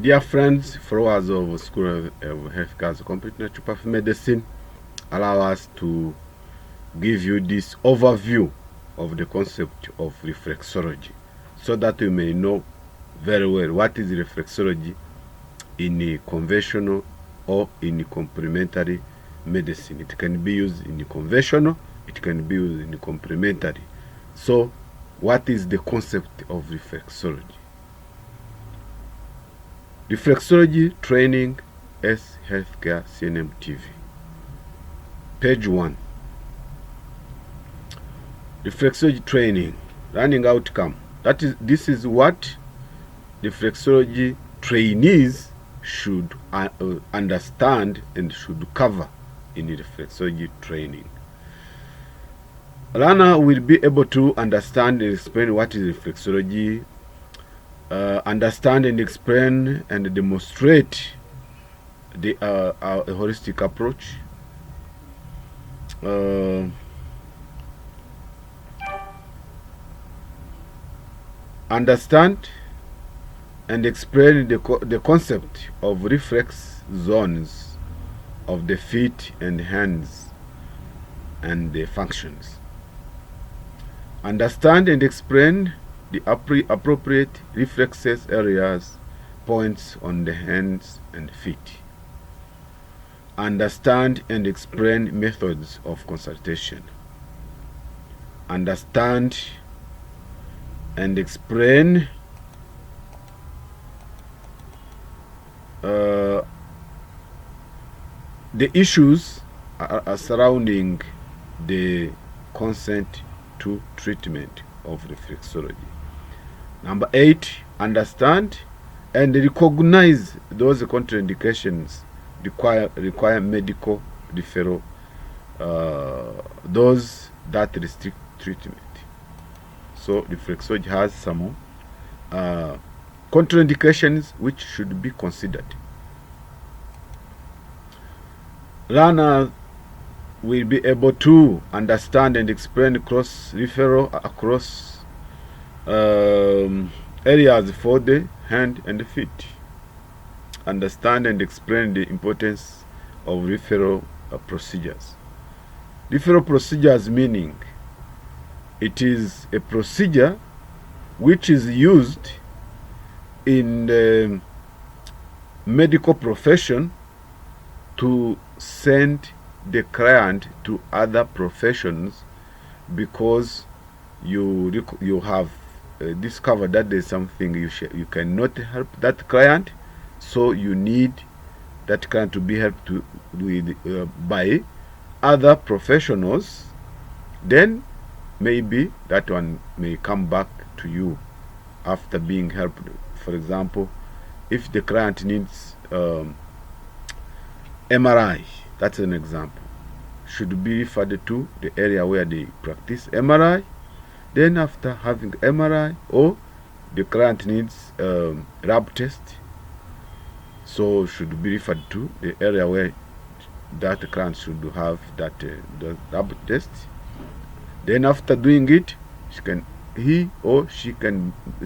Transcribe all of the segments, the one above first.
Dear friends, followers of School of Healthcare's Complete Naturopathy Medicine, allow us to give you this overview of the concept of reflexology so that you may know very well what is reflexology in a conventional or in a complementary medicine. It can be used in a conventional, it can be used in a complementary. So, what is the concept of reflexology? Reflexology Training as Healthcare CNM TV. Page 1. Reflexology Training. Learning outcome. This is what reflexology trainees should understand and should cover in reflexology training. Learner will be able to understand and explain what is reflexology, understand and explain and demonstrate the a holistic approach, understand and explain the concept of reflex zones of the feet and hands and the functions. Understand and explain the appropriate reflexes areas, points on the hands and feet. Understand and explain methods of consultation. Understand and explain the issues surrounding the consent to treatment of reflexology. Number 8, understand and recognize those contraindications require medical referral, those that restrict treatment. So reflexology has some contraindications which should be considered. Learner will be able to understand and explain cross referral across areas for the hand and the feet. Understand and explain the importance of referral procedures. Referral procedures meaning it is a procedure which is used in the medical profession to send the client to other professions because you have discovered that there's something you cannot help that client, so you need that client to be helped with by other professionals. Then maybe that one may come back to you after being helped. For example, if the client needs MRI, that's an example, should be referred to the area where they practice MRI. Then after having MRI, or the client needs lab test, so should be referred to the area where that client should have that the lab test. Then after doing it,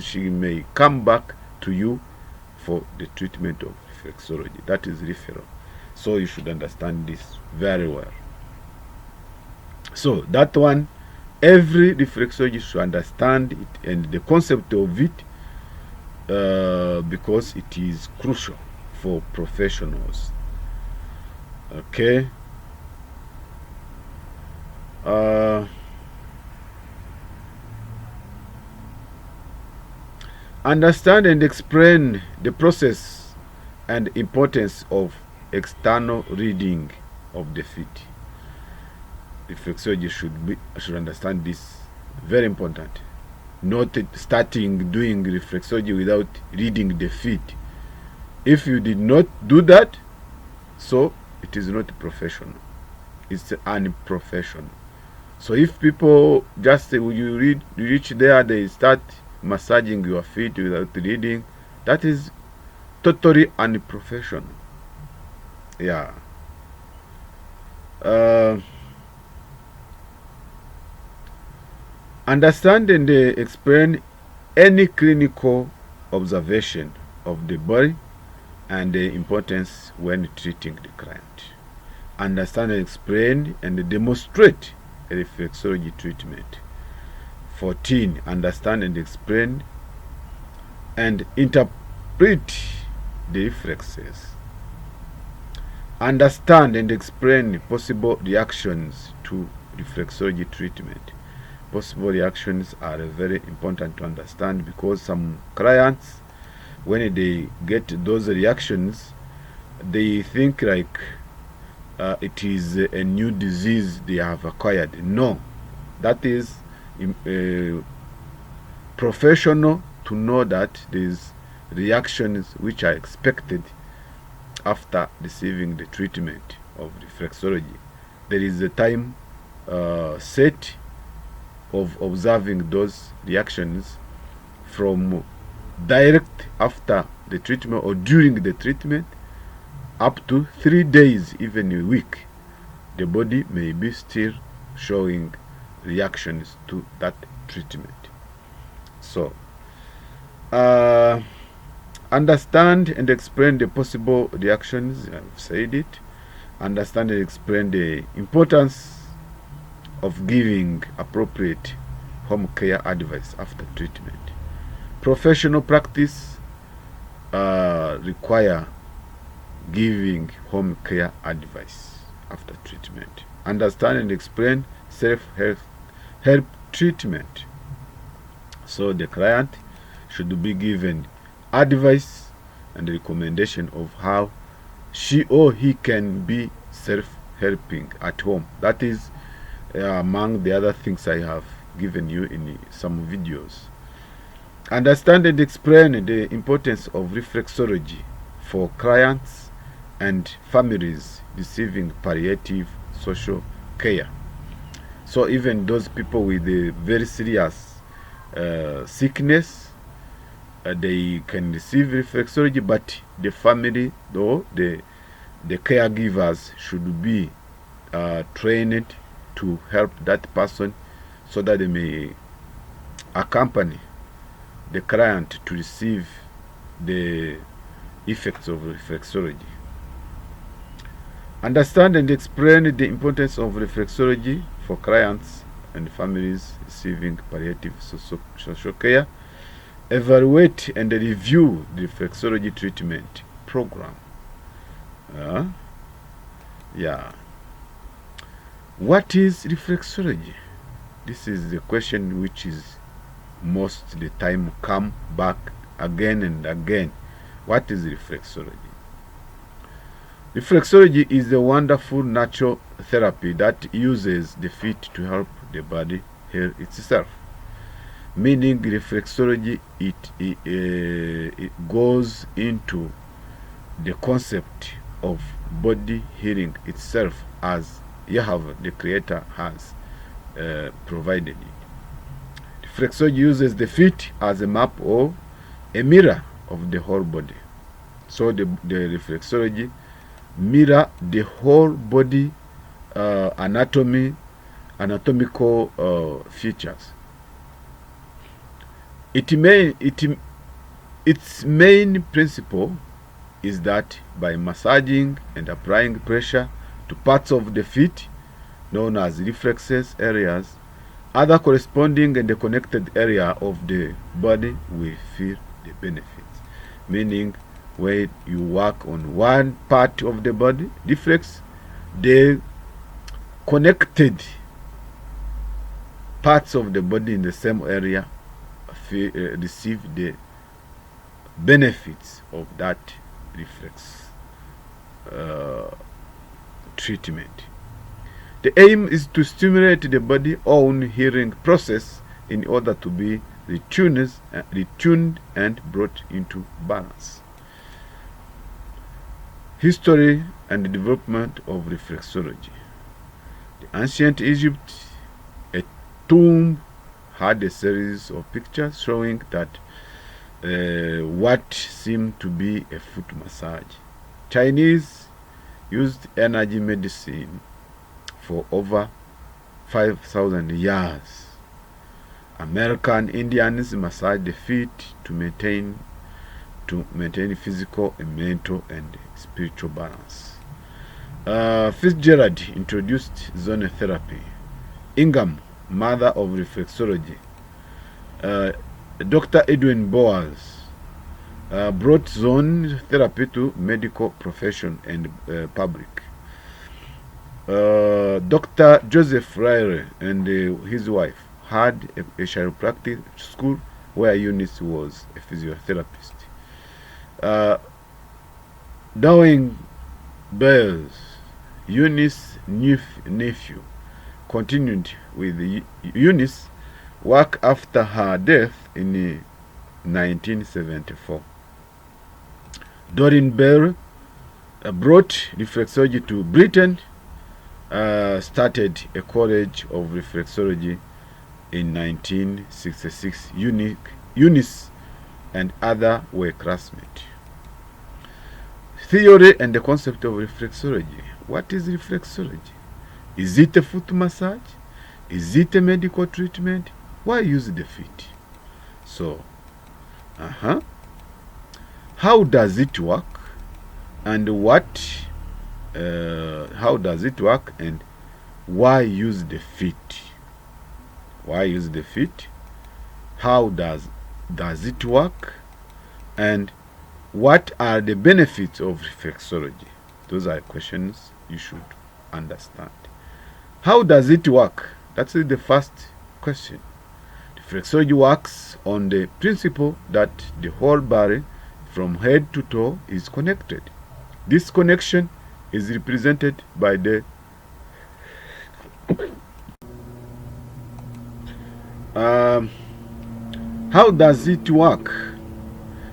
she may come back to you for the treatment of reflexology. That is referral. So you should understand this very well. So that one, every reflexologist should understand it and the concept of it, because it is crucial for professionals. Okay. Understand and explain the process and importance of external reading of the feet. Reflexology should understand this. Very important. Not starting doing reflexology without reading the feet. If you did not do that, so it is not professional. It's unprofessional. So if people just say, when you reach there, they start massaging your feet without reading, that is totally unprofessional. Yeah. Understand and explain any clinical observation of the body and the importance when treating the client. Understand and explain and demonstrate a reflexology treatment. 14. Understand and explain and interpret the reflexes. Understand and explain possible reactions to reflexology treatment. Possible reactions are very important to understand, because some clients, when they get those reactions, they think like it is a new disease they have acquired. No, that is professional to know that these reactions which are expected after receiving the treatment of reflexology. There is a time set of observing those reactions from direct after the treatment or during the treatment up to 3 days, even a week. The body may be still showing reactions to that treatment. So, understand and explain the possible reactions. I've said it. Understand and explain the importance of giving appropriate home care advice after treatment. Professional practice require giving home care advice after treatment. Understand and explain self-help treatment. So the client should be given advice and recommendation of how she or he can be self-helping at home. That is among the other things I have given you in some videos. Understand and explain the importance of reflexology for clients and families receiving palliative social care. So even those people with a very serious sickness, they can receive reflexology, but the family, though the caregivers, should be trained to help that person, so that they may accompany the client to receive the effects of reflexology. Understand and explain the importance of reflexology for clients and families receiving palliative social care. Evaluate and review the reflexology treatment program. What is reflexology? This is the question which is most of the time come back again and again. What is reflexology? Reflexology is a wonderful natural therapy that uses the feet to help the body heal itself. Meaning reflexology, it goes into the concept of body healing itself, as Yahweh the Creator has provided it. Reflexology uses the feet as a map or a mirror of the whole body. So the reflexology mirror the whole body anatomical features. Its main principle is that by massaging and applying pressure to parts of the feet, known as reflexes areas, other corresponding and the connected area of the body will feel the benefits. Meaning, when you work on one part of the body, reflex, the connected parts of the body in the same area receive the benefits of that reflex treatment. The aim is to stimulate the body's own healing process in order to be retuned and brought into balance. History and development of reflexology. The ancient Egypt, a tomb had a series of pictures showing that what seemed to be a foot massage. Chinese used energy medicine for over 5,000 years. American Indians massage the feet to maintain to maintain physical and mental and spiritual balance. Fitzgerald introduced zone therapy. Ingham, mother of reflexology. Dr. Edwin Bowers brought zone therapy to medical profession and public. Dr. Joseph Riley and his wife had a chiropractic school where Eunice was a physiotherapist. Dwight Byers, Eunice's nephew, continued with Eunice's work after her death in 1974. Doreen Bayly brought reflexology to Britain, started a college of reflexology in 1966. Eunice and others were classmates. Theory and the concept of reflexology. What is reflexology? Is it a foot massage? Is it a medical treatment? Why use the feet? So, how does it work? And how does it work? And why use the feet? Why use the feet? How does it work? And what are the benefits of reflexology? Those are questions you should understand. How does it work? That's the first question. Reflexology works on the principle that the whole body from head to toe is connected. This connection is represented by the how does it work?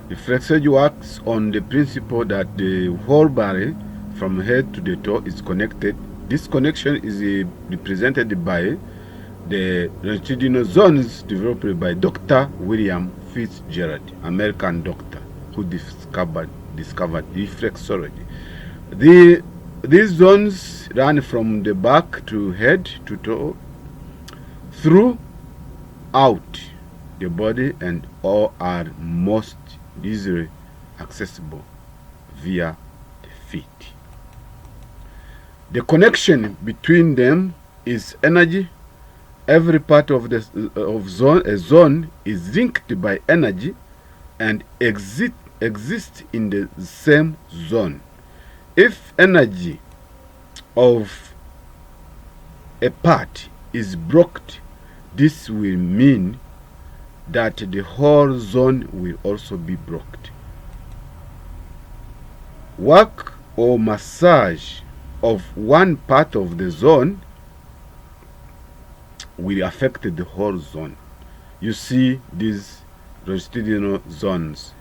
Reflexology works on the principle that the whole body from head to the toe is connected. This connection is represented by the longitudinal zones developed by Dr. William Fitzgerald, American doctor who discovered reflexology. These zones run from the back to head to toe throughout the body and all are most easily accessible via the feet. The connection between them is energy. Every part of a zone is linked by energy and exists in the same zone. If energy of a part is blocked, this will mean that the whole zone will also be blocked. Work or massage of one part of the zone will affect the whole zone. You see these longitudinal zones.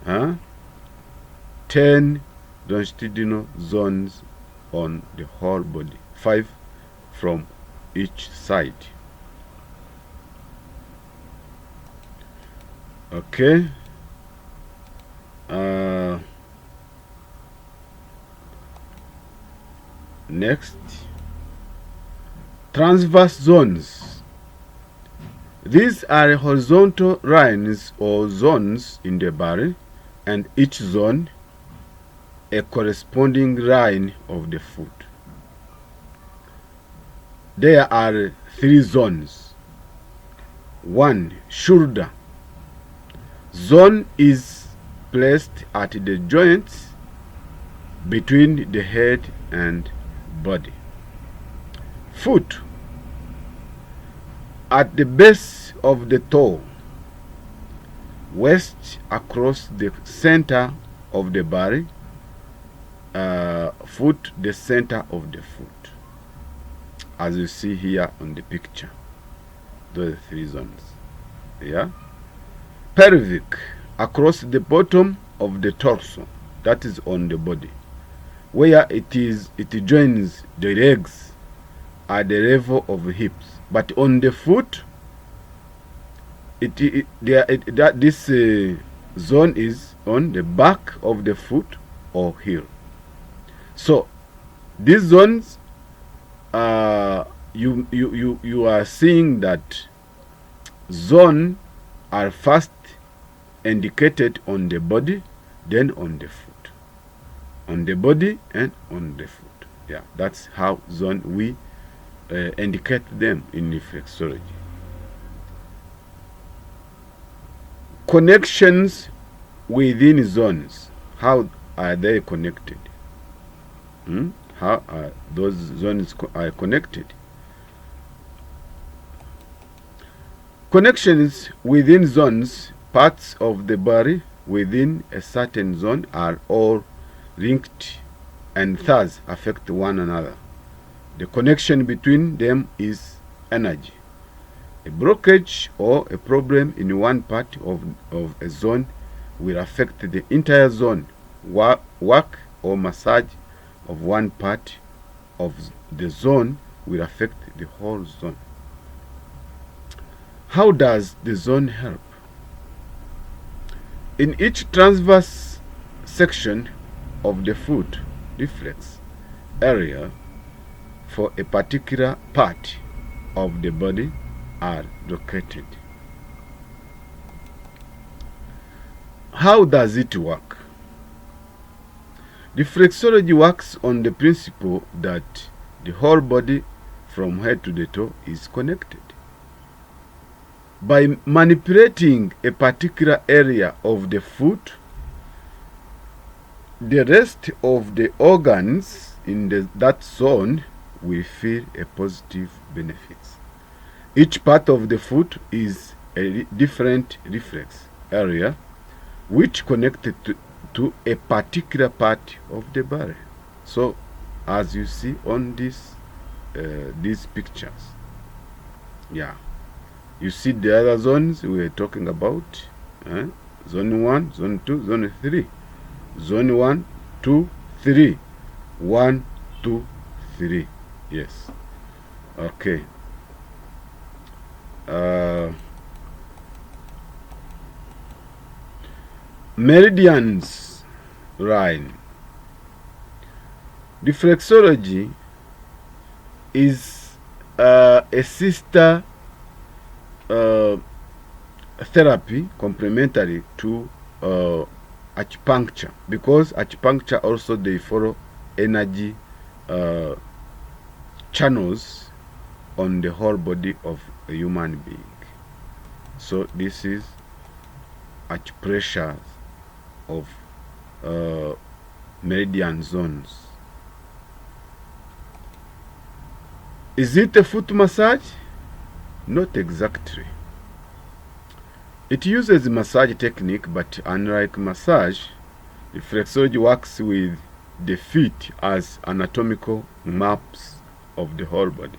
10 longitudinal zones on the whole body, 5 from each side. Okay. Next, transverse zones. These are horizontal lines or zones in the body, and each zone a corresponding line of the foot. There are 3 zones. 1. Shoulder. Zone is placed at the joints between the head and body. Foot. At the base of the toe. Waist across the center of the body. Foot, the center of the foot, as you see here on the picture. Those are the 3 zones. Yeah. Pelvic, across the bottom of the torso, that is on the body, where it joins the legs at the level of the hips. But on the foot, this zone is on the back of the foot or heel. So these zones, you are seeing that zone are first indicated on the body, then on the foot. On the body and on the foot. Yeah, that's how zone we indicate them in reflexology. Connections within zones. How are they connected? How are those zones connected? Connections within zones, parts of the body within a certain zone are all linked and thus affect one another. The connection between them is energy. A blockage or a problem in one part of a zone will affect the entire zone. Work or massage of one part of the zone will affect the whole zone. How does the zone help? In each transverse section of the foot reflex area for a particular part of the body are located. How does it work? Reflexology works on the principle that the whole body from head to the toe is connected. By manipulating a particular area of the foot, the rest of the organs in that zone will feel a positive benefits. Each part of the foot is a different reflex area which connected to a particular part of the body. So, as you see on these pictures, yeah, you see the other zones we are talking about. Zone 1, zone 2, zone 3. Zone 1, 2, 3. 1, 2, 3. Yes. Okay. Meridians line. Reflexology is a sister therapy complementary to acupuncture, because acupuncture also they follow energy channels on the whole body of a human being. So this is acupressure of meridian zones. Is it a foot massage? Not exactly. It uses massage technique, but unlike massage, reflexology works with the feet as anatomical maps of the whole body.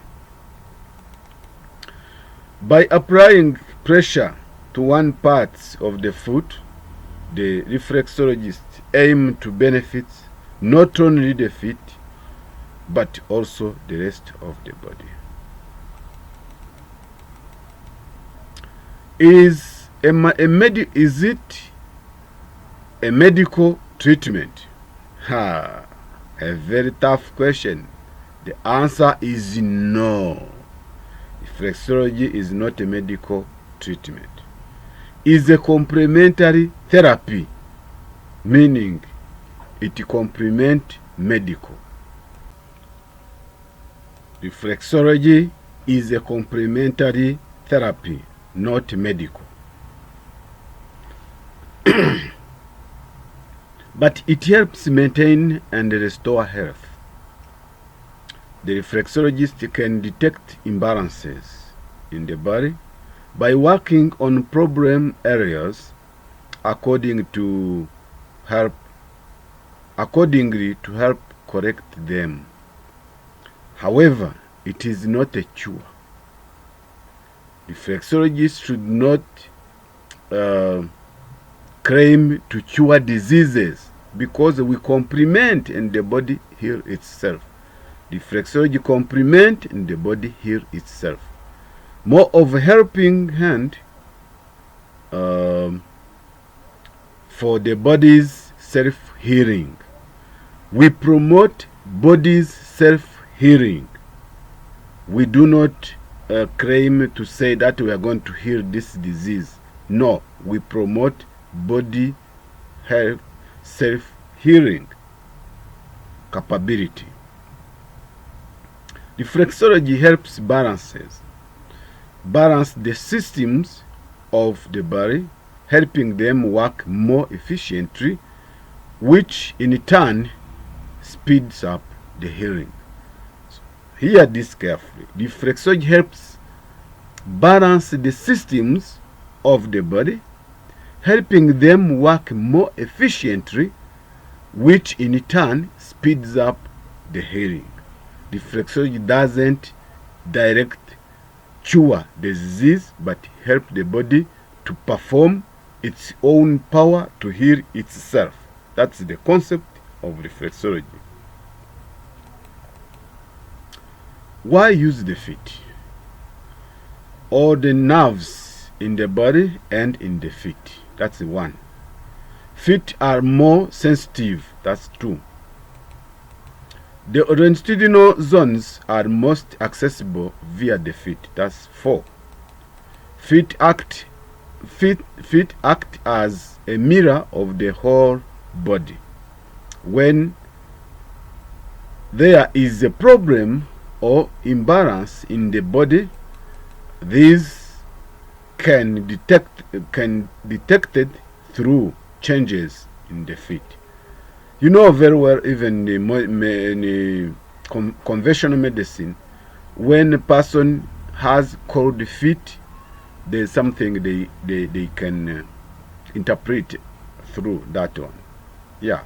By applying pressure to one part of the foot, the reflexologist aim to benefit not only the feet but also the rest of the body. Is it a medical treatment? A very tough question. The answer is no. Reflexology is not a medical treatment. It's a complementary therapy, meaning it complements medical. Reflexology is a complementary therapy, not medical. But it helps maintain and restore health. The reflexologist can detect imbalances in the body by working on problem areas accordingly to help correct them. However, it is not a cure. Reflexologists should not claim to cure diseases, because we complement and the body heals itself. Reflexology complement and the body heals itself. More of a helping hand for the body's self-healing. We promote body's self-healing. We do not claim to say that we are going to heal this disease. No, we promote body health, self-healing capability. Reflexology helps balance the systems of the body, helping them work more efficiently, which in turn speeds up the healing. So, hear this carefully. Reflexology helps balance the systems of the body, helping them work more efficiently, which in turn speeds up the healing. Reflexology doesn't direct cure the disease, but help the body to perform its own power to heal itself. That's the concept of reflexology. Why use the feet? All the nerves in the body and in the feet. That's one. Feet are more sensitive. That's two. The longitudinal zones are most accessible via the feet. That's four. Feet act as a mirror of the whole body. When there is a problem or imbalance in the body, these can detected through changes in the feet. You know very well, even in conventional medicine, when a person has cold feet, there's something they can interpret through that one. Yeah.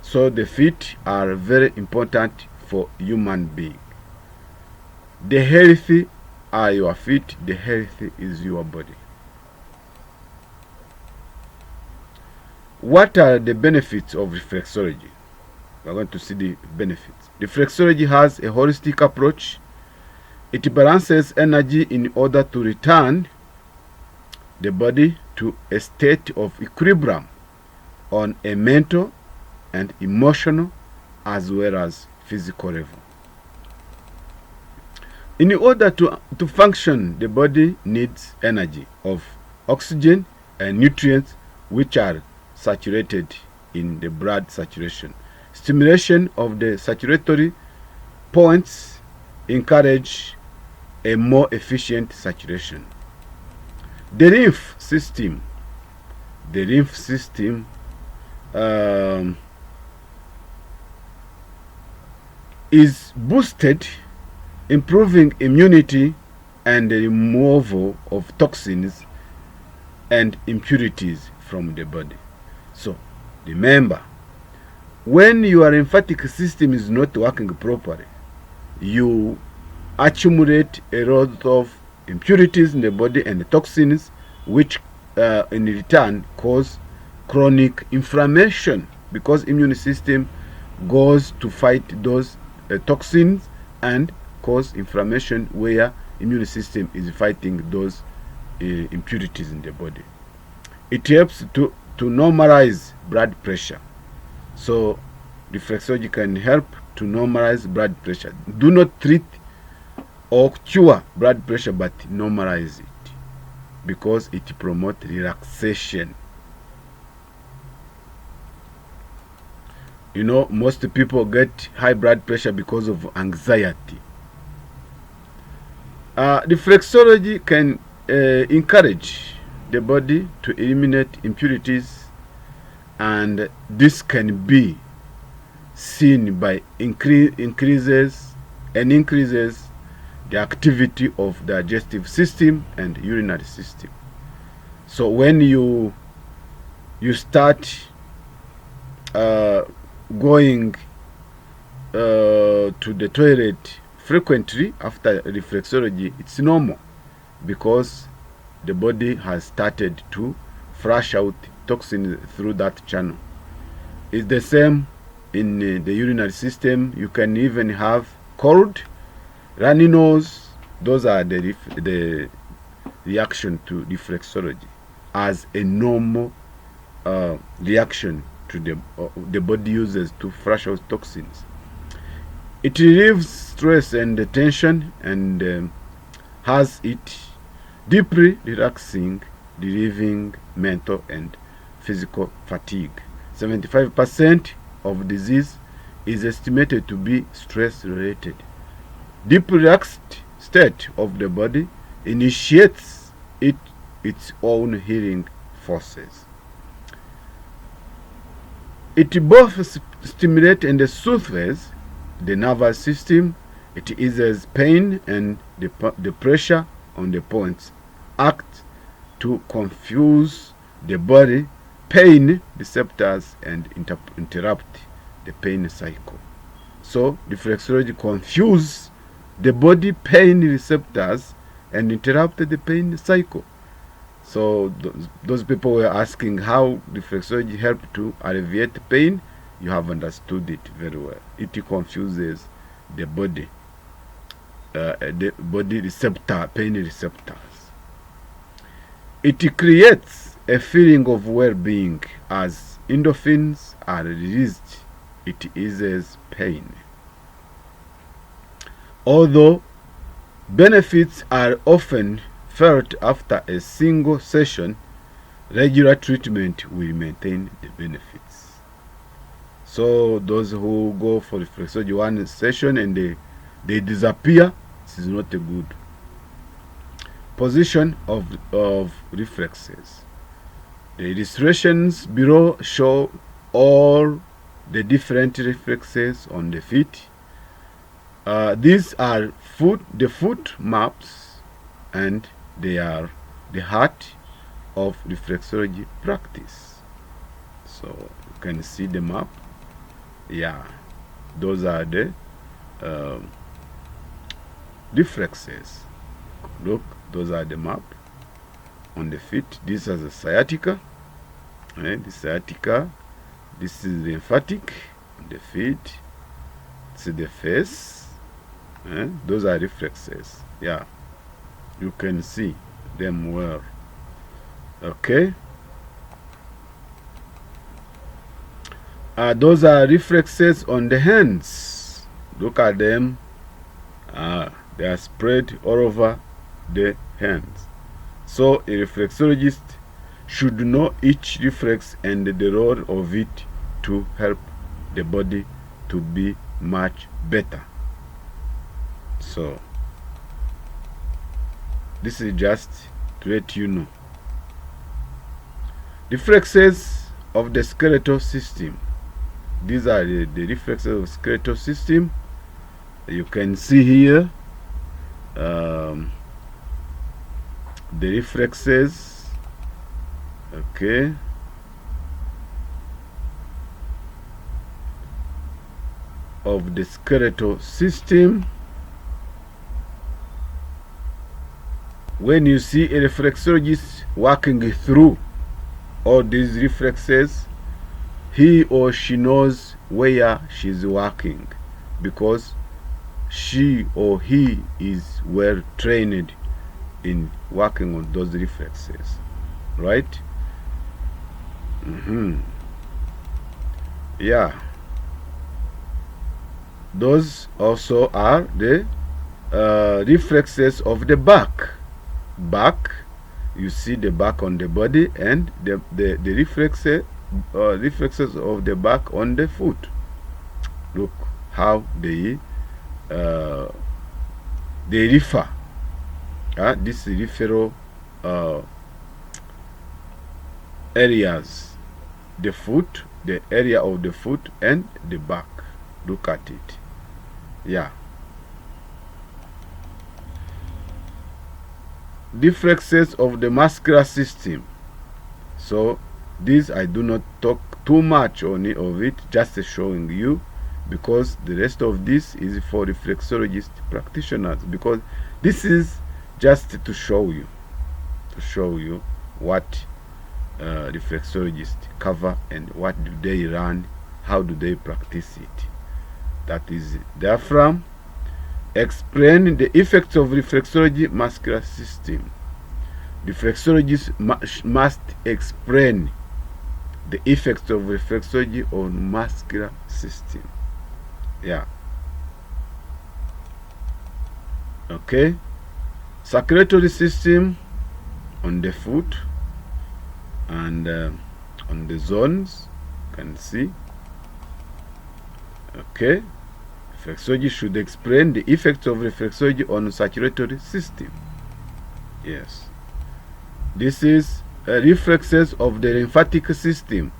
So the feet are very important for human being. The healthy are your feet, the healthy is your body. What are the benefits of reflexology? We're going to see the benefits. Reflexology has a holistic approach. It balances energy in order to return the body to a state of equilibrium on a mental and emotional as well as physical level. In order to function, the body needs energy of oxygen and nutrients which are saturated in the blood saturation. Stimulation of the saturatory points encourage a more efficient saturation. The lymph system is boosted, improving immunity and the removal of toxins and impurities from the body. So, remember, when your lymphatic system is not working properly, you accumulate a lot of impurities in the body and toxins, which in return cause chronic inflammation, because immune system goes to fight those toxins and cause inflammation where immune system is fighting those impurities in the body. It helps to normalize blood pressure. So reflexology can help to normalize blood pressure. Do not treat or cure blood pressure, but normalize it, because it promotes relaxation. You know, most people get high blood pressure because of anxiety. Reflexology can encourage the body to eliminate impurities, and this can be seen by increases the activity of the digestive system and urinary system. So when you start going to the toilet frequently after reflexology, it's normal, because the body has started to flush out toxins through that channel. It's the same in the urinary system. You can even have cold, runny nose. Those are the reaction to reflexology as a normal reaction to the body uses to flush out toxins. It relieves stress and tension, and has it deeply relaxing, relieving mental and physical fatigue. 75% of disease is estimated to be stress-related. Deep relaxed state of the body initiates its own healing forces. It both stimulates and soothes the nervous system. It eases pain, and the pressure on the points act to confuse the body pain receptors and interrupt the pain cycle. So reflexology confuses the body pain receptors and interrupt the pain cycle. So those people were asking how reflexology helped to alleviate pain. You have understood it very well. It confuses the body receptor, pain receptors. It creates a feeling of well-being as endorphins are released. It eases pain. Although benefits are often felt after a single session, regular treatment will maintain the benefits. So those who go for reflexology one session and they disappear, this is not a good. Position of reflexes. The illustrations below show all the different reflexes on the feet. These are the foot maps, and they are the heart of reflexology practice. So you can see the map. Yeah, those are the reflexes. Look, those are the map on the feet. This is the sciatica. The sciatica. This is the lymphatic on the feet. This is the face. Those are reflexes. Yeah, you can see them well. Okay. Those are reflexes on the hands. Look at them. They are spread all over the hands. So a reflexologist should know each reflex and the role of it to help the body to be much better. So this is just to let you know. Reflexes of the skeletal system. These are the reflexes of the skeletal system. You can see here the reflexes. Okay. Of the skeletal system. When you see a reflexologist working through all these reflexes, he or she knows where she's working, because she or he is well trained in working on those reflexes, right? Yeah, those also are the reflexes of the back. You see the back on the body, and the reflexes of the back on the foot. Look how they refer. This referral areas, the foot, the area of the foot and the back. Look at it. Yeah. Reflexes of the muscular system. So this I do not talk too much on of it, just showing you, because the rest of this is for reflexologist practitioners, because this is just to show you what reflexologists cover and what do they run, how do they practice it. That is diaphragm. Explain the effects of reflexology muscular system. Reflexologists must explain the effects of reflexology on muscular system. Yeah. Okay. Circulatory system on the foot, and on the zones. You can see. Okay. Reflexology should explain the effects of reflexology on circulatory system. Yes. This is reflexes of the lymphatic system.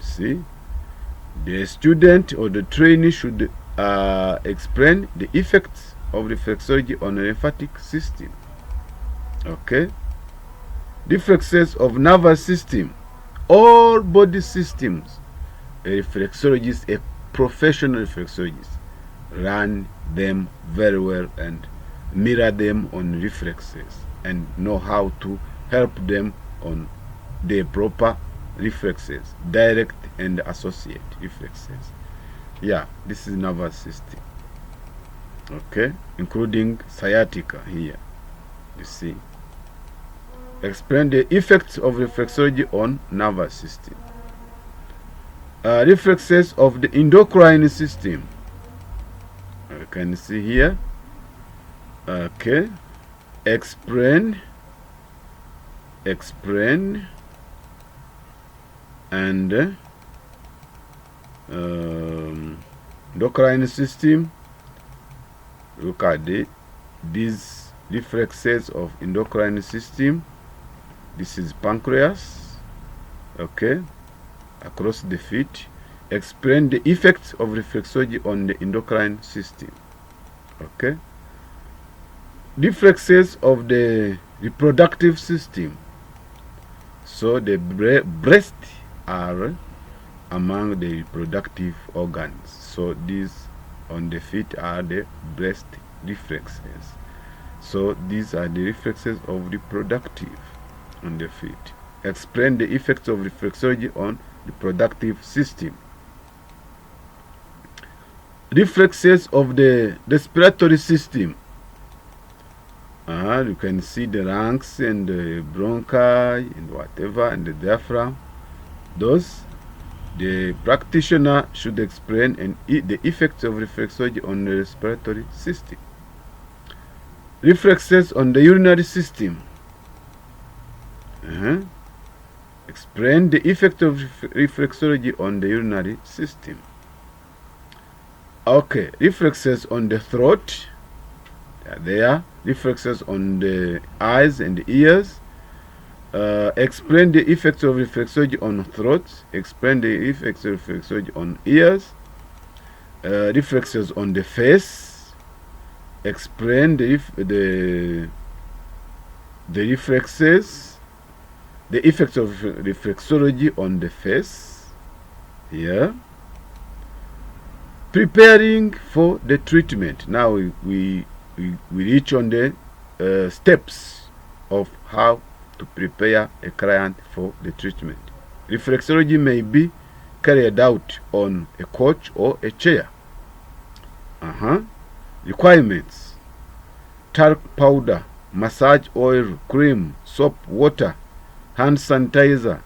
See, the student or the trainee should explain the effects of reflexology on the lymphatic system. Okay. Reflexes of nervous system, all body systems. A reflexologist, a professional reflexologist, run them very well and mirror them on reflexes and know how to help them on the proper reflexes, direct and associate reflexes. Yeah, this is nervous system. Okay, including sciatica here. You see. Explain the effects of reflexology on nervous system. Reflexes of the endocrine system. You can see here. Okay. Explain and endocrine system. Look at these reflexes of endocrine system. This is pancreas. Okay, across the feet. Explain the effects of reflexology on the endocrine system. Okay. Reflexes of the reproductive system. So the breast are among the reproductive organs. So these on the feet are the breast reflexes. So these are the reflexes of reproductive on the feet. Explain the effects of reflexology on the reproductive system. Reflexes of the respiratory system. You can see the lungs and the bronchi and whatever and the diaphragm. Those the practitioner should explain and the effects of reflexology on the respiratory system. Reflexes on the urinary system. Explain the effect of reflexology on the urinary system. Okay, reflexes on the throat. They are there. Reflexes on the eyes and the ears. Explain the effects of reflexology on throat. Explain the effects of reflexology on ears. Reflexes on the face. Explain the reflexes, the effects of reflexology on the face. Here. Preparing for the treatment. Now we reach on the steps of how to prepare a client for the treatment. Reflexology may be carried out on a couch or a chair. Requirements: talc powder, massage oil, cream, soap, water, hand sanitizer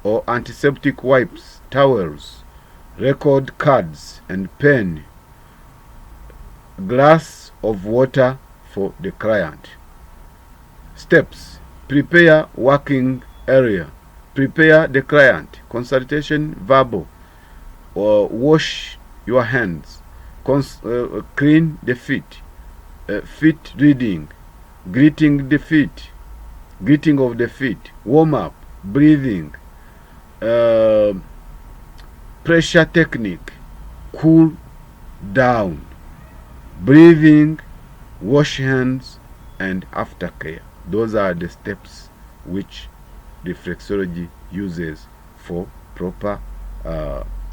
or antiseptic wipes, towels, record cards and pen, glass of water for the client. Steps: prepare working area, prepare the client, consultation verbal, or wash your hands, clean the feet, feet reading, greeting of the feet, warm up, breathing, pressure technique, cool down, breathing, wash hands, and aftercare. Those are the steps which reflexology uses for proper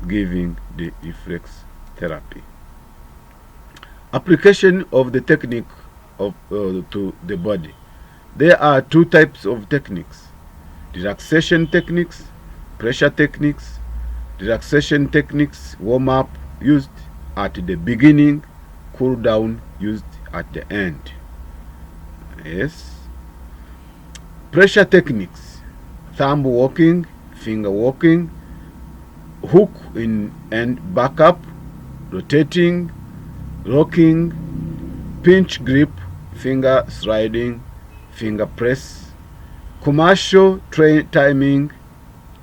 giving the reflex therapy. Application of the technique to the body. There are two types of techniques: relaxation techniques, pressure techniques. Relaxation techniques, warm up used at the beginning, cool down used at the end. Yes. Pressure techniques: thumb walking, finger walking, hook in and back up, rotating, rocking, pinch grip, finger sliding, finger press, Commercial timing,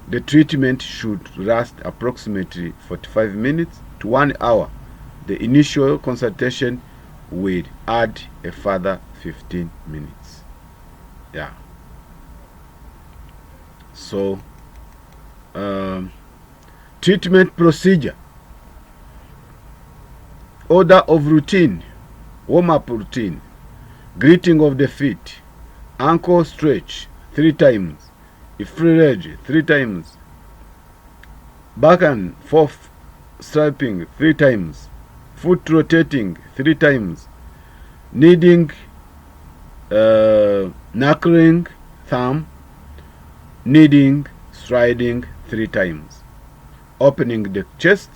the treatment should last approximately 45 minutes to 1 hour. The initial consultation will add a further 15 minutes. Yeah. So, treatment procedure. Order of routine. Warm-up routine. Greeting of the feet. Ankle stretch 3 times. Free leg 3 times. Back and forth striping 3 times. Foot rotating 3 times. Kneading, knuckling, thumb. Kneading, striding 3 times. Opening the chest,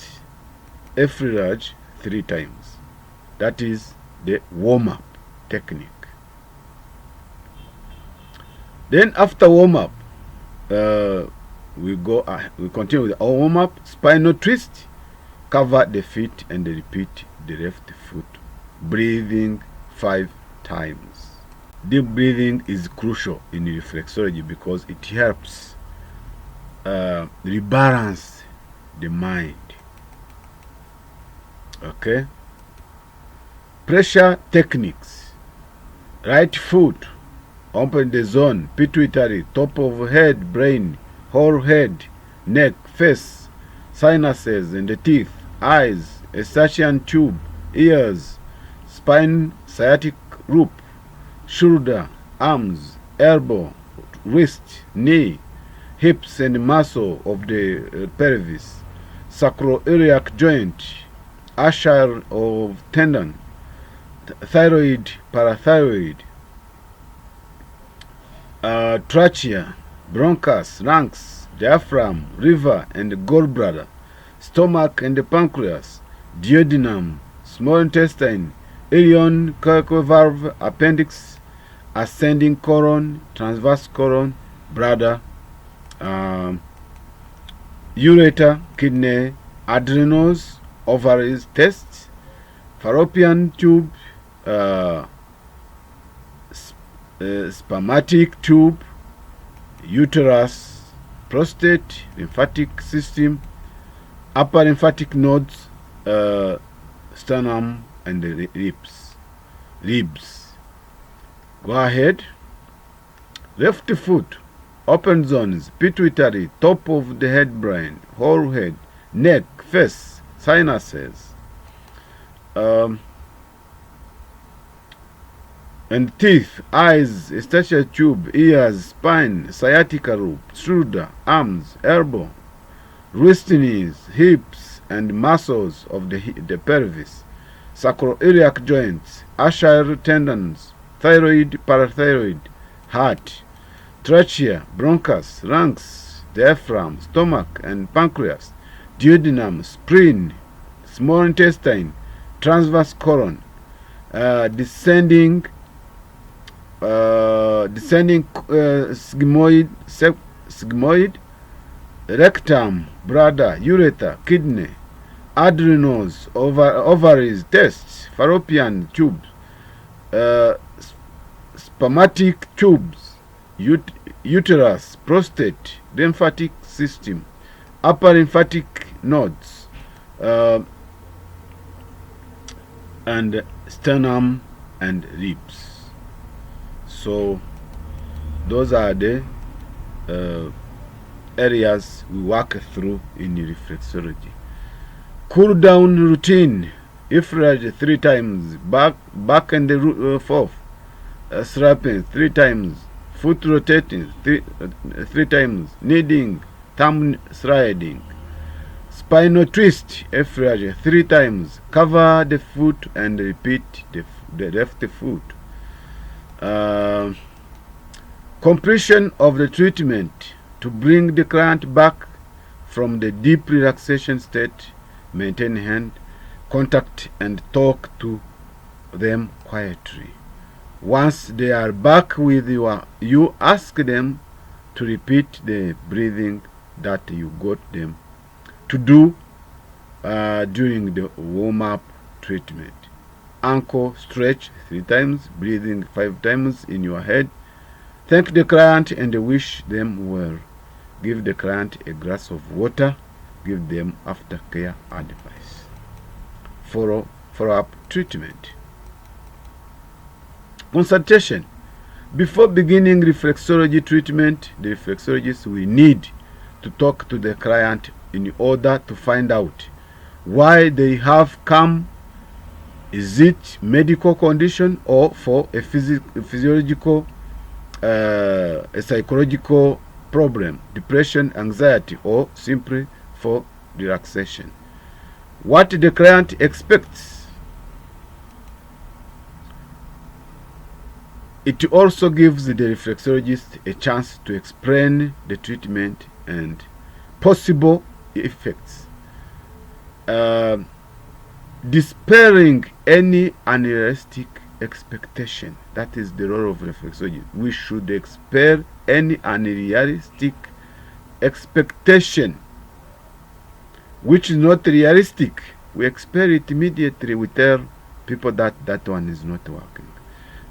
free leg 3 times. That is the warm-up technique. Then after warm-up, we continue with our warm-up. Spinal twist. Cover the feet and repeat the left foot. Breathing 5 times. Deep breathing is crucial in reflexology because it helps rebalance the mind. Okay. Pressure techniques. Right foot. Open the zone, pituitary, top of head, brain, whole head, neck, face, sinuses and the teeth, eyes, eustachian tube, ears, spine, sciatic root, shoulder, arms, elbow, wrist, knee, hips and muscle of the pelvis, sacroiliac joint, Achilles of tendon, thyroid, parathyroid, trachea, bronchus, larynx, diaphragm, liver and gallbladder, stomach and the pancreas, duodenum, small intestine, ileon, coracoid valve, appendix, ascending colon, transverse colon, bladder, ureter, kidney, adrenals, ovaries, testes, fallopian tube, spermatic tube, uterus, prostate, lymphatic system, upper lymphatic nodes, sternum and the ribs. Go ahead. Left foot, open zones, pituitary, top of the head, brain, whole head, neck, face, sinuses, and teeth, eyes, eustachian tube, ears, spine, sciatica root, shoulder, arms, elbow, wrist, knees, hips, and muscles of the pelvis, sacroiliac joints, Achilles tendons, thyroid, parathyroid, heart, trachea, bronchus, larynx, diaphragm, stomach and pancreas, duodenum, spleen, small intestine, transverse colon, descending sigmoid, rectum, bladder, ureter, kidney, adrenals, ovaries, testes, fallopian tubes, spermatic tubes, uterus, prostate, lymphatic system, upper lymphatic nodes, and sternum and ribs. So those are the areas we work through in reflexology. Cool down routine. If 3 times, back and forth, strapping 3 times, foot rotating 3 times, kneading, thumb sliding, spinal twist, F 3 times, cover the foot and repeat the left foot. Completion of the treatment to bring the client back from the deep relaxation state. Maintain hand contact and talk to them quietly. Once they are back with you ask them to repeat the breathing that you got them to do during the warm-up treatment. Ankle stretch 3 times, breathing 5 times in your head. Thank the client and wish them well. Give the client a glass of water. Give them aftercare advice. Follow-up treatment. Consultation. Before beginning reflexology treatment, the reflexologist will need to talk to the client in order to find out why they have come. Is it medical condition or for a physiological, a psychological problem, depression, anxiety, or simply for relaxation? What the client expects. It also gives the reflexologist a chance to explain the treatment and possible effects, dispelling any unrealistic expectation. That is the role of reflexology. We should dispel any unrealistic expectation which is not realistic. We expel it immediately. We tell people that that one is not working.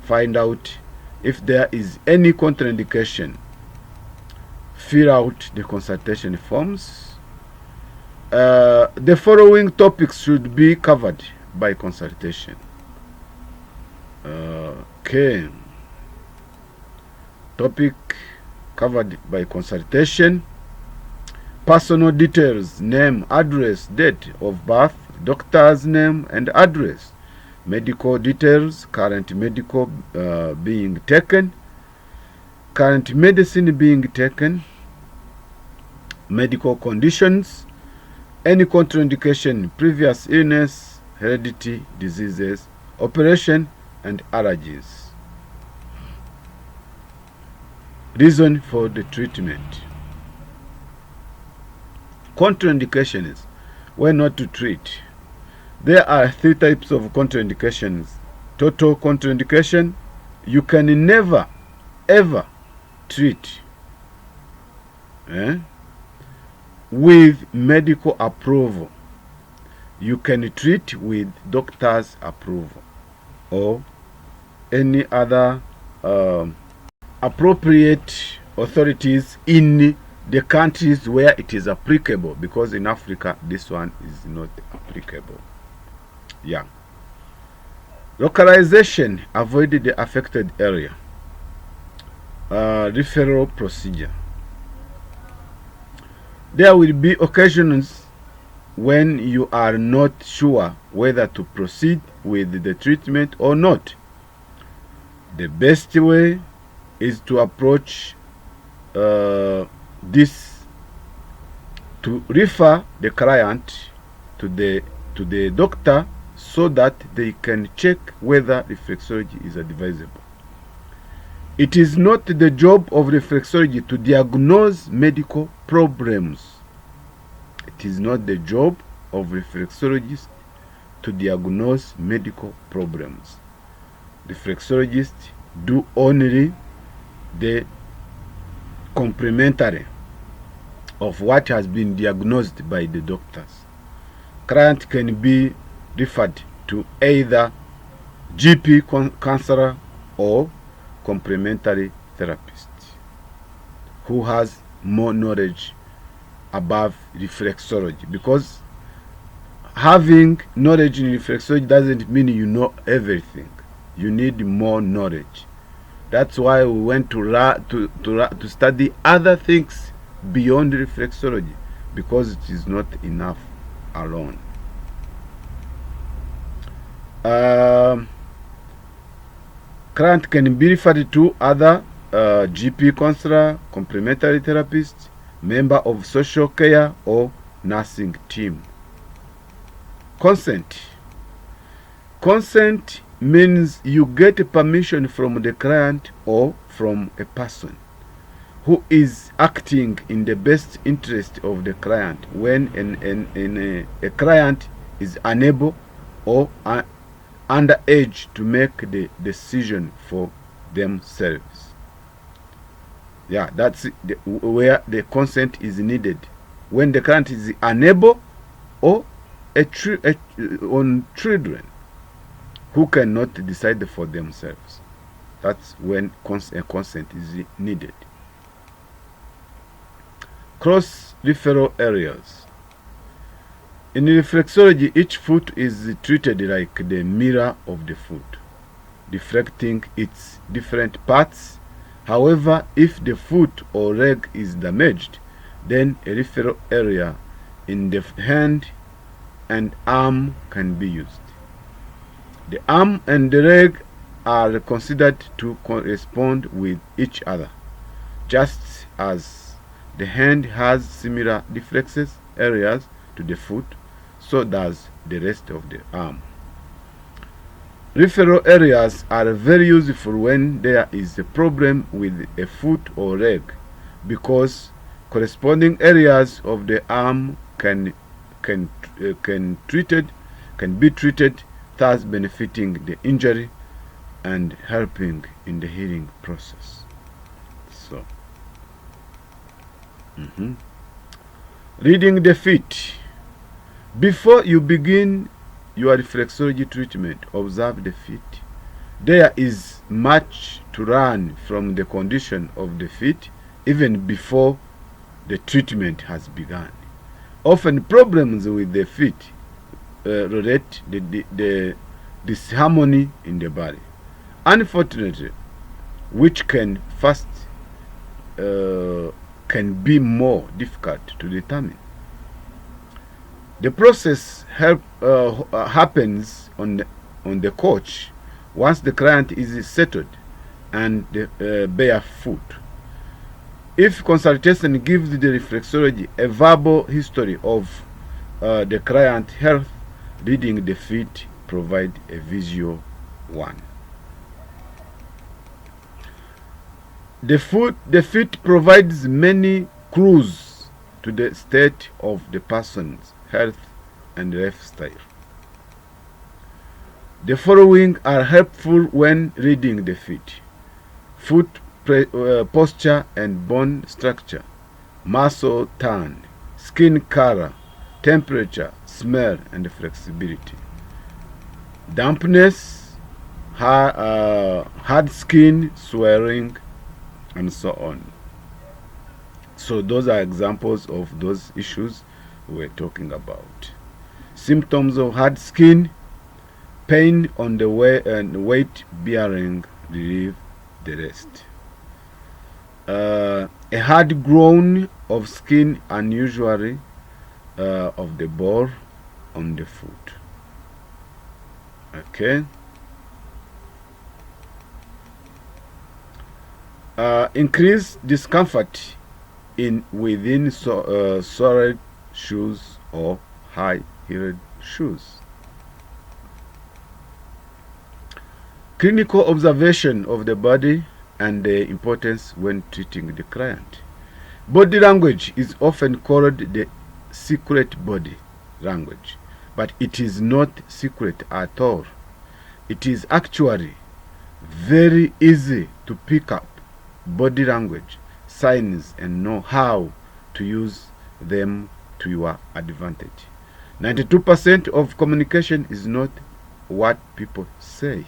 Find out if there is any contraindication. Fill out the consultation forms. The following topics should be covered by consultation. Okay. Topic covered by consultation: personal details, name, address, date of birth, doctor's name and address, medical details, current medical being taken, current medicine being taken, medical conditions, any contraindication, previous illness, heredity, diseases, operation, and allergies. Reason for the treatment. Contraindications. When not to treat. There are 3 types of contraindications. Total contraindication. You can never, ever treat with medical approval. You can treat with doctor's approval or any other appropriate authorities in the countries where it is applicable, because in Africa this one is not applicable. Yeah. Localization. Avoid the affected area. Referral procedure. There will be occasions when you are not sure whether to proceed with the treatment or not. The best way is to approach this, to refer the client to the doctor so that they can check whether reflexology is advisable. It is not the job of reflexology to diagnose medical problems. It is not the job of reflexologists to diagnose medical problems. Reflexologists do only the complementary of what has been diagnosed by the doctors. Client can be referred to either GP counselor or complementary therapist who has more knowledge above reflexology, because having knowledge in reflexology doesn't mean you know everything. You need more knowledge. That's why we went to study other things beyond reflexology, because it is not enough alone. Client can be referred to other GP counselor, complementary therapist, member of social care or nursing team. Consent. Consent means you get permission from the client or from a person who is acting in the best interest of the client when a client is unable or underage to make the decision for themselves. Yeah, that's where the consent is needed. When the client is unable or on children who cannot decide for themselves. That's when consent is needed. Cross-referral areas. In reflexology, each foot is treated like the mirror of the foot, reflecting its different parts. However, if the foot or leg is damaged, then a referral area in the hand and arm can be used. The arm and the leg are considered to correspond with each other, just as the hand has similar reflexes areas to the foot, so does the rest of the arm. Referral areas are very useful when there is a problem with a foot or leg, because corresponding areas of the arm can be treated, thus benefiting the injury and helping in the healing process. So, reading the feet. Before you begin your reflexology treatment, observe the feet. There is much to learn from the condition of the feet even before the treatment has begun. Often problems with the feet relate the disharmony in the body. Unfortunately, which can be more difficult to determine. The process happens on the couch once the client is settled and barefoot. If consultation gives the reflexology a verbal history of the client's health, reading the feet provide a visual one. The feet provides many clues to the state of the person's health and lifestyle. The following are helpful when reading the feet: foot posture and bone structure, muscle tone, skin color, temperature, smell, and flexibility. Dampness, hard skin, swelling, and so on. So those are examples of those issues we're talking about. Symptoms of hard skin: pain on the weight bearing, relieve the rest. A hard grown of skin, unusually of the ball on the foot. Okay. Increased discomfort within solid shoes or high-heeled shoes. Clinical observation of the body and the importance when treating the client. Body language is often called the secret body language, but it is not secret at all. It is actually very easy to pick up body language signs and know how to use them to your advantage. 92% of communication is not what people say.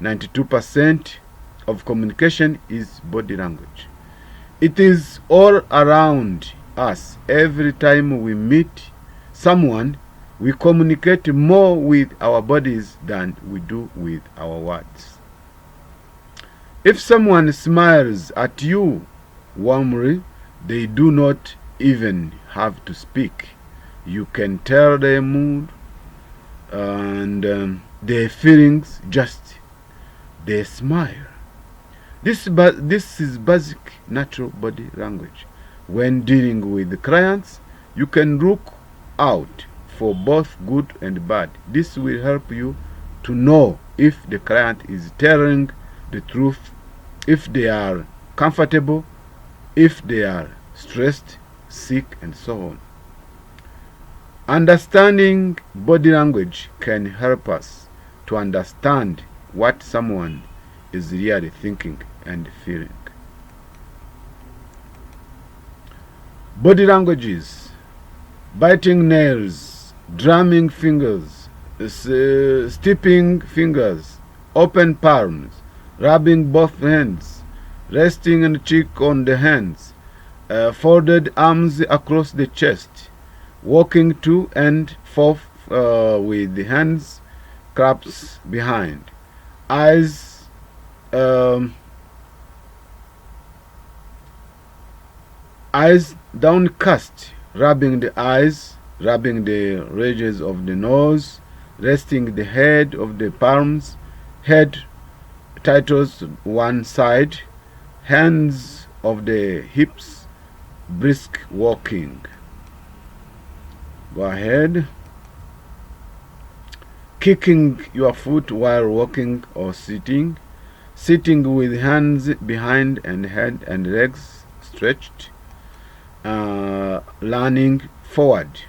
92% of communication is body language. It is all around us. Every time we meet someone, we communicate more with our bodies than we do with our words. If someone smiles at you warmly, they do not even have to speak. You can tell their mood and their feelings, just they smile. This is basic natural body language. When dealing with the clients, you can look out for both good and bad. This will help you to know if the client is telling the truth, if they are comfortable, if they are stressed, sick, and so on. Understanding body language can help us to understand what someone is really thinking and feeling. Body languages: biting nails, drumming fingers, stepping fingers, open palms, rubbing both hands, resting and cheek on the hands, folded arms across the chest, walking to and fro with the hands clasped behind, eyes eyes downcast, rubbing the eyes, rubbing the ridges of the nose, resting the head of the palms, head titles one side, hands of the hips, brisk walking. Go ahead. Kicking your foot while walking or sitting, sitting with hands behind and head and legs stretched, leaning forward.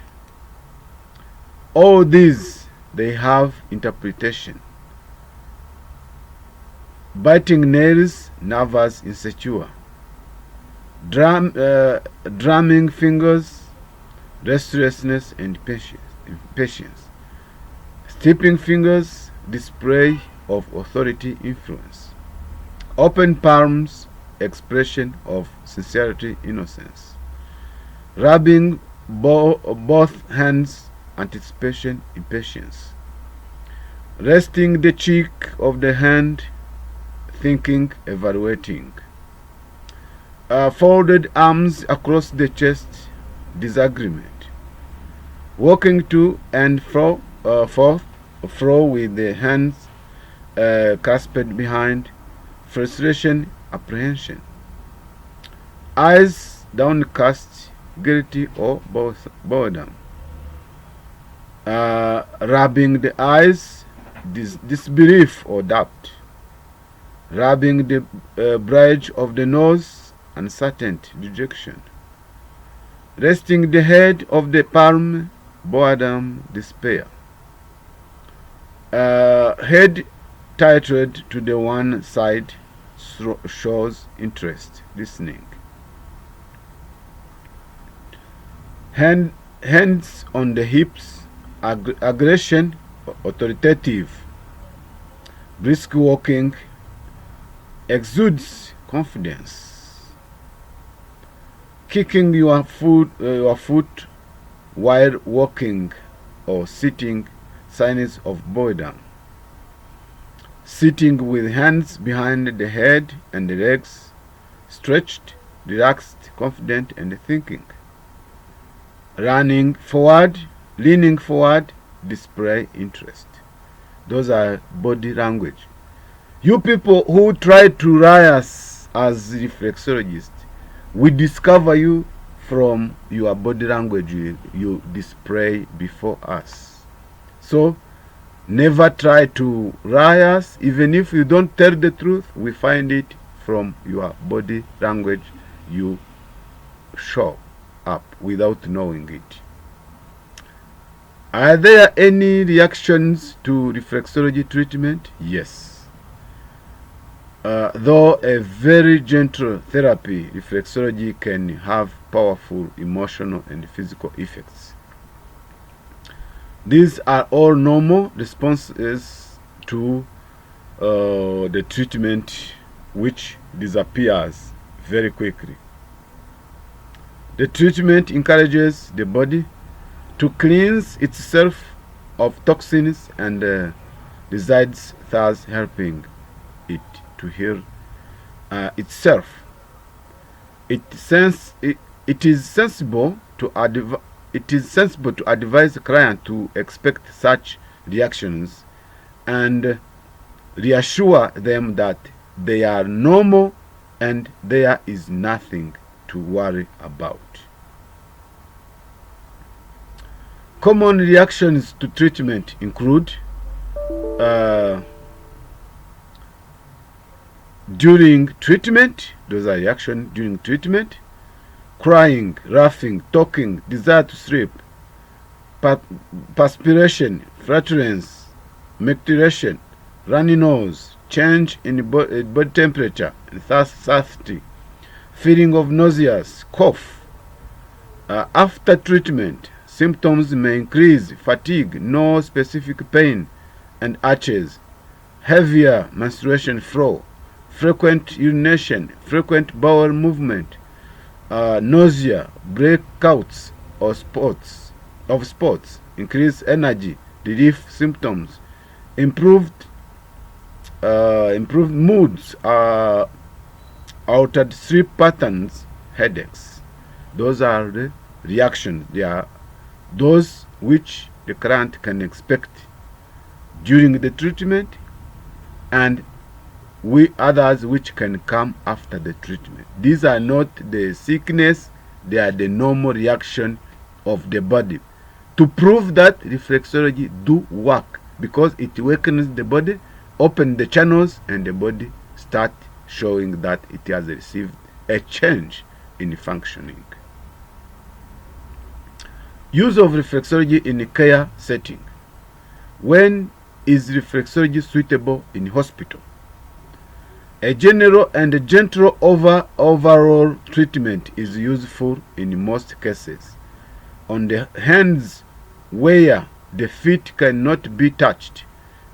All these, they have interpretation. Biting nails, nervous, insecure. Drumming fingers, restlessness and impatience. Stepping fingers, display of authority, influence. Open palms, expression of sincerity, innocence. Rubbing both hands, anticipation, impatience. Resting the cheek of the hand, thinking, evaluating. Folded arms across the chest, disagreement. Walking to and fro with the hands clasped behind, frustration, apprehension. Eyes downcast, guilty or boredom. Rubbing the eyes, disbelief or doubt. Rubbing the bridge of the nose, uncertainty, dejection. Resting the head of the palm, boredom, despair. Head tilted to the one side shows interest, listening. Hands on the hips, aggression, authoritative. Brisk walking, exudes confidence. Kicking your foot while walking or sitting, signs of boredom. Sitting with hands behind the head and the legs, stretched, relaxed, confident, and thinking. Leaning forward, display interest. Those are body language. You people who try to lie us as reflexologists, we discover you from your body language you display before us. So never try to lie us. Even if you don't tell the truth, we find it from your body language you show up without knowing it. Are there any reactions to reflexology treatment? Yes. Though a very gentle therapy, reflexology can have powerful emotional and physical effects. These are all normal responses to the treatment, which disappears very quickly. The treatment encourages the body to cleanse itself of toxins and resides, thus helping it to heal itself. It is sensible to advise the client to expect such reactions and reassure them that they are normal and there is nothing to worry about. Common reactions to treatment include during treatment, those are reactions during treatment: crying, laughing, talking, desire to sleep, perspiration, flatulence, micturition, runny nose, change in body temperature, and thirsty, feeling of nauseous, cough. After treatment, symptoms may increase fatigue, no specific pain, and itches, heavier menstruation flow, frequent urination, frequent bowel movement, nausea, breakouts or spots, increased energy, relief symptoms, improved moods, altered sleep patterns, headaches. Those are the reactions. They are those which the client can expect during the treatment, and others which can come after the treatment. These are not the sickness, they are the normal reaction of the body. To prove that reflexology do work, because it wakens the body, open the channels, and the body start showing that it has received a change in functioning. Use of reflexology in a care setting. When is reflexology suitable in hospital? A general and gentle overall treatment is useful in most cases. On the hands where the feet cannot be touched,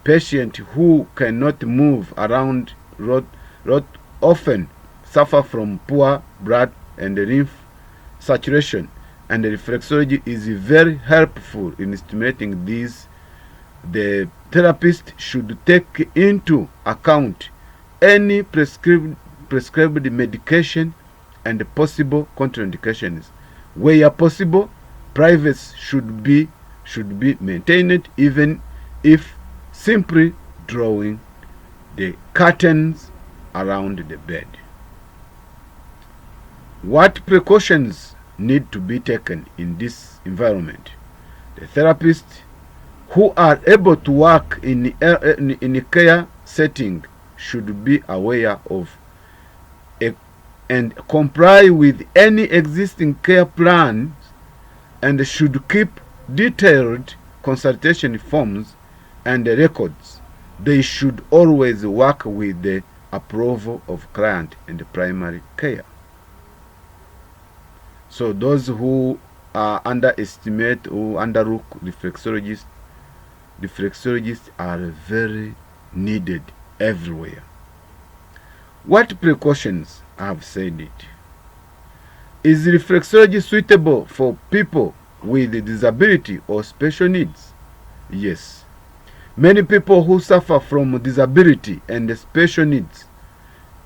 patients who cannot move around often suffer from poor blood and lymph saturation, and reflexology is very helpful in stimulating these. The therapist should take into account any prescribed medication and possible contraindications. Where possible, privacy should be maintained, even if simply drawing the curtains around the bed. What precautions need to be taken in this environment? The therapists who are able to work in a care setting should be aware of and comply with any existing care plans, and should keep detailed consultation forms and records. They should always work with the approval of client and primary care. So those who underestimate or underlook reflexologists are very needed everywhere. What precautions? I have said it. Is reflexology suitable for people with disability or special needs? Yes. Many people who suffer from disability and special needs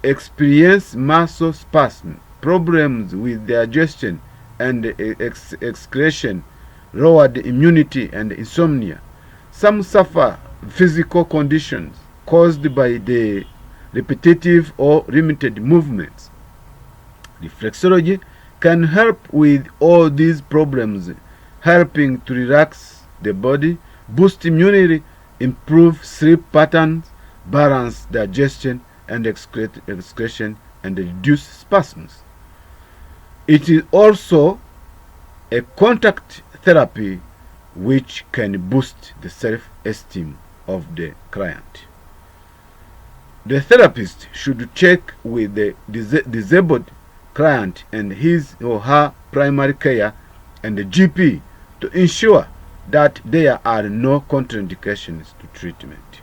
experience muscle spasm, problems with digestion and excretion, lowered immunity, and insomnia. Some suffer physical conditions caused by the repetitive or limited movements. Reflexology can help with all these problems, helping to relax the body, boost immunity, improve sleep patterns, balance digestion and excretion, and reduce spasms. It is also a contact therapy which can boost the self-esteem of the client. The therapist should check with the disabled client and his or her primary care and the GP to ensure that there are no contraindications to treatment.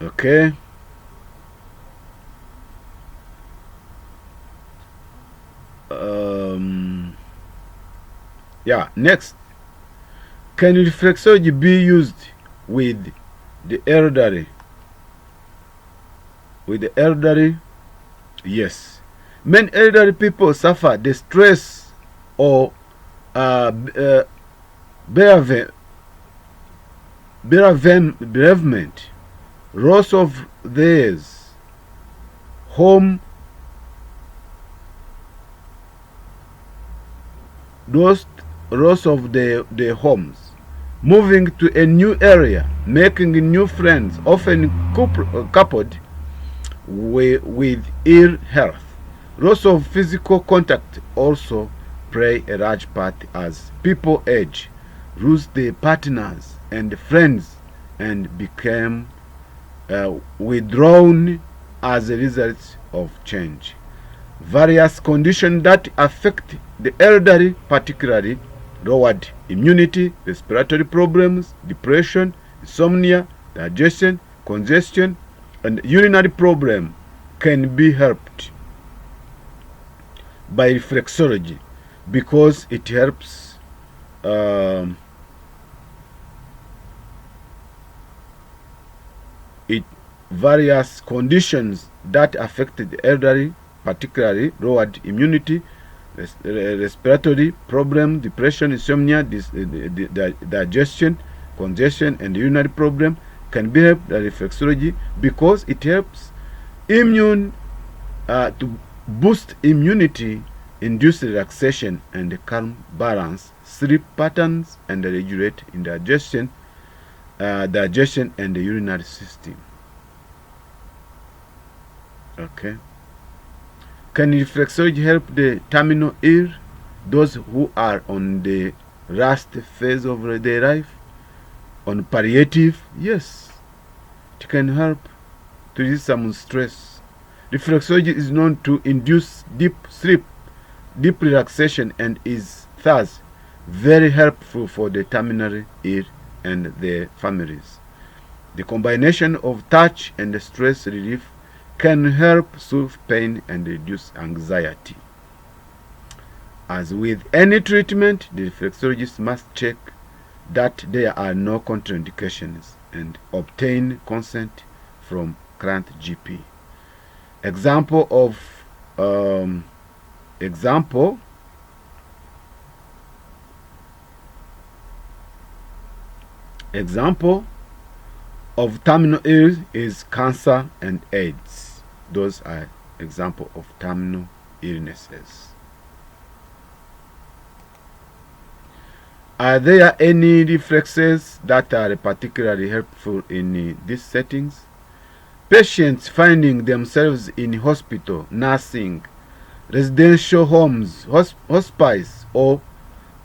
Okay. Next, can reflexology be used with the elderly? With the elderly, yes. Many elderly people suffer the stress or bereavement, loss of theirs home, loss of their homes, moving to a new area, making new friends, often coupled with ill health. Loss of physical contact also play a large part as people age, lose their partners and friends, and become withdrawn as a result of change. Various conditions that affect the elderly, particularly lowered immunity, respiratory problems, depression, insomnia, digestion, congestion, and urinary problem can be helped by reflexology because it helps it various conditions that affect the elderly, particularly lowered immunity, respiratory problem, depression, insomnia, digestion, congestion, and urinary problem can be helped by reflexology because it helps immune to boost immunity, induce relaxation and calm balance, sleep patterns, and regulate indigestion, digestion, and the urinary system. Okay. Can reflexology help the terminal ill, those who are on the last phase of their life, on palliative? Yes, it can help to reduce some stress. Reflexology is known to induce deep sleep, deep relaxation, and is thus very helpful for the terminally ill and their families. The combination of touch and stress relief can help soothe pain and reduce anxiety. As with any treatment, the reflexologist must check that there are no contraindications and obtain consent from client GP. Example of terminal illness is cancer and AIDS. Those are examples of terminal illnesses. Are there any reflexes that are particularly helpful in these settings? Patients finding themselves in hospital, nursing, residential homes, hospice, or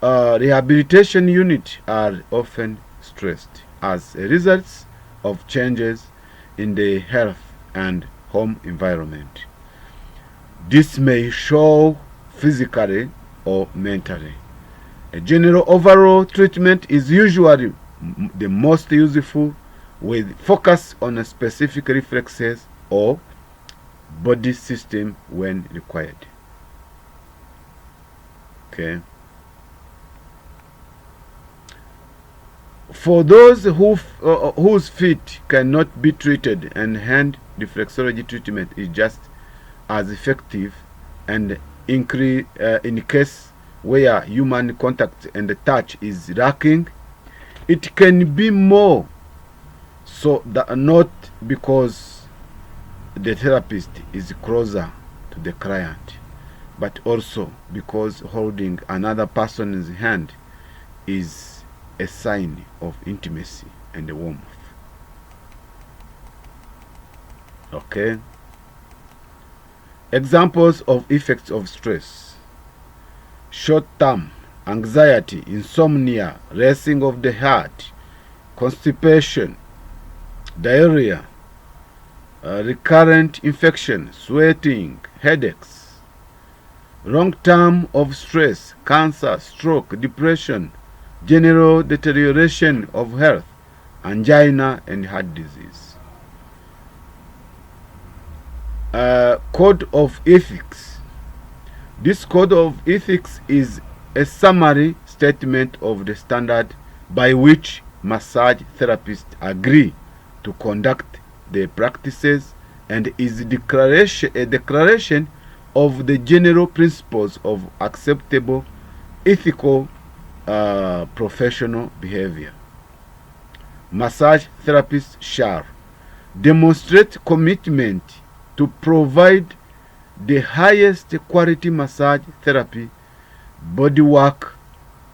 rehabilitation unit are often stressed as a result of changes in the health and home environment. This may show physically or mentally. A general overall treatment is usually the most useful, with focus on a specific reflexes or body system when required. Okay. For those whose feet cannot be treated, and hand reflexology treatment is just as effective, and in case where human contact and touch is lacking, it can be more so that not because the therapist is closer to the client, but also because holding another person's hand is a sign of intimacy and warmth. Okay. Examples of effects of stress: short-term anxiety, insomnia, racing of the heart, constipation, diarrhea, recurrent infection, sweating, headaches. Long-term of stress, cancer, stroke, depression, general deterioration of health, angina, and heart disease. Code of ethics. This code of ethics is a summary statement of the standard by which massage therapists agree to conduct their practices, and is a declaration of the general principles of acceptable ethical professional behavior. Massage therapists shall demonstrate commitment to provide the highest quality massage therapy body work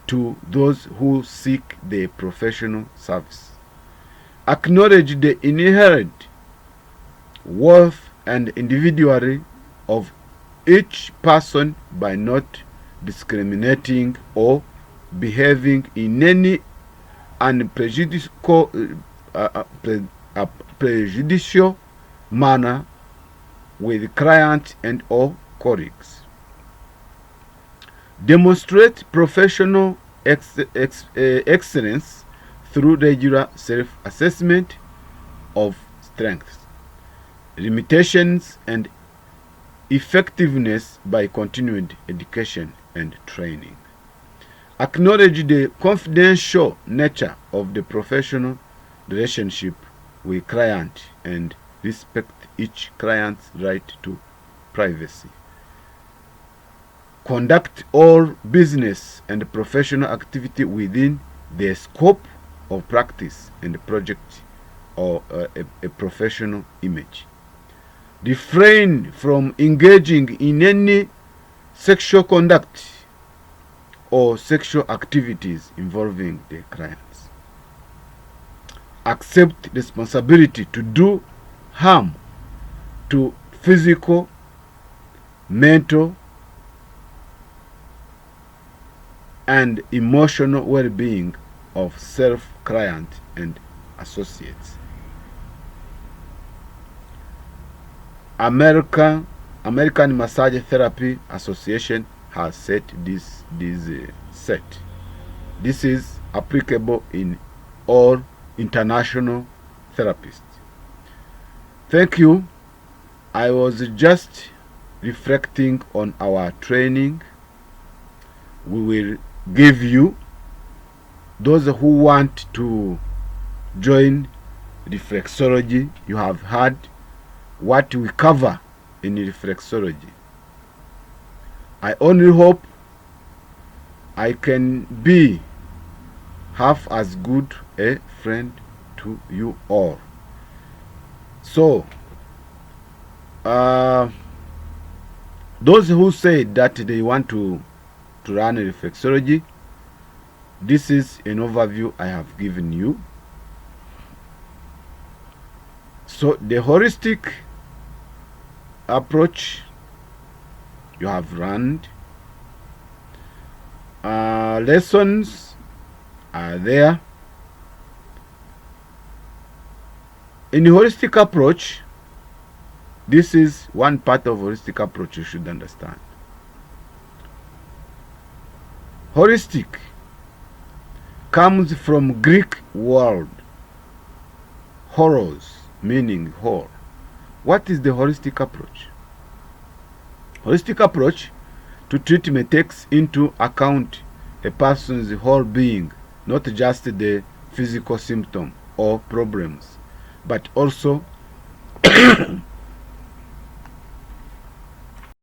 to those who seek the professional service. Acknowledge the inherent worth and individuality of each person by not discriminating or behaving in any prejudicial manner with clients and or colleagues. Demonstrate professional excellence through regular self-assessment of strengths. limitations, and effectiveness by continued education and training. Acknowledge the confidential nature of the professional relationship with client and respect each client's right to privacy. Conduct all business and professional activity within the scope of practice and project or a professional image. Refrain from engaging in any sexual conduct or sexual activities involving the clients. Accept responsibility to do harm to physical, mental, and emotional well-being of self-client and associates. American Massage Therapy Association has set this set. This is applicable in all international therapists. Thank you. I was just reflecting on our training. We will give you, those who want to join reflexology, you have heard what we cover in reflexology. I only hope I can be half as good a friend to you all. So, those who say that they want to run a reflexology, this is an overview I have given you. So the holistic approach you have learned. Lessons are there. In the holistic approach, this is one part of holistic approach you should understand. Holistic comes from Greek word horos, meaning whole. What is the holistic approach? Holistic approach to treatment takes into account a person's whole being, not just the physical symptom or problems, but also